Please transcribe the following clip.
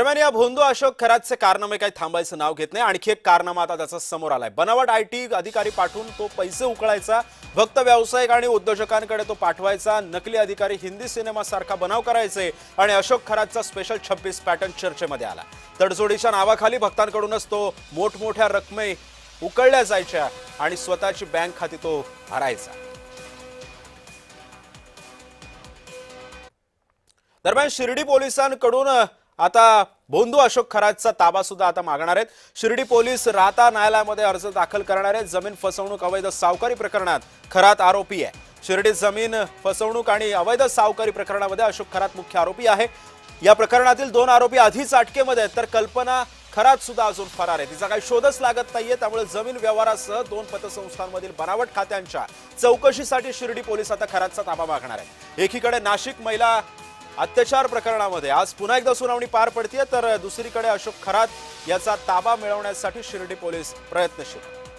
दरम्यान या भोंदू अशोक खरातचे कारनामे काही थांबायचं नाव घेत नाही। आणखी एक कारनामा आता त्याचा समोर आलाय। बनावट आयटी अधिकारी पाठवून तो पैसे उकळायचा, फक्त व्यावसायिक आणि उद्योजकांकडे तो पाठवायचा। नकली अधिकारी हिंदी सिनेमा सारखा बनाव करायचे आणि अशोक खरातचा स्पेशल 26 पॅटर्न चर्चेमध्ये आला। तडजोडीच्या नावाखाली भक्तांकडूनच तो मोठमोठ्या रकमे उकळल्या जायच्या आणि स्वतःची बँक खाती तो भरायचा। दरम्यान शिर्डी पोलिसांकडून आता भोंदू अशोक खरातचा ताबा सुद्धा आता मागणार आहेत। शिर्डी पोलीस राहता न्यायालयामध्ये अर्ज दाखल करणार आहेत। जमीन फसवणूक अवैध सावकारी प्रकरणात खरात आरोपी आहे। शिर्डी जमीन फसवणूक आणि अवैध सावकारी प्रकरणामध्ये अशोक खरात मुख्य आरोपी आहे। या प्रकरणातील 2 आरोपी आधीच अटकेमध्ये आहेत, तर कल्पना खरात सुद्धा अजून फरार आहे। तिचा काही शोधच लागत नाहीये। त्यामुळे जमीन व्यवहारासह 2 पतसंस्थांमधील बनावट खात्यांच्या चौकशीसाठी शिर्डी पोलीस आता खरातचा ताबा मागणार आहेत। एकीकडे नाशिक महिला अत्याचार प्रकरणामध्ये आज पुन्हा एकदा सुनावणी पार पडते, तर दुसरीकडे अशोक खरात याचा ताबा मिळवण्यासाठी शिर्डी पोलीस प्रयत्नशील आहेत।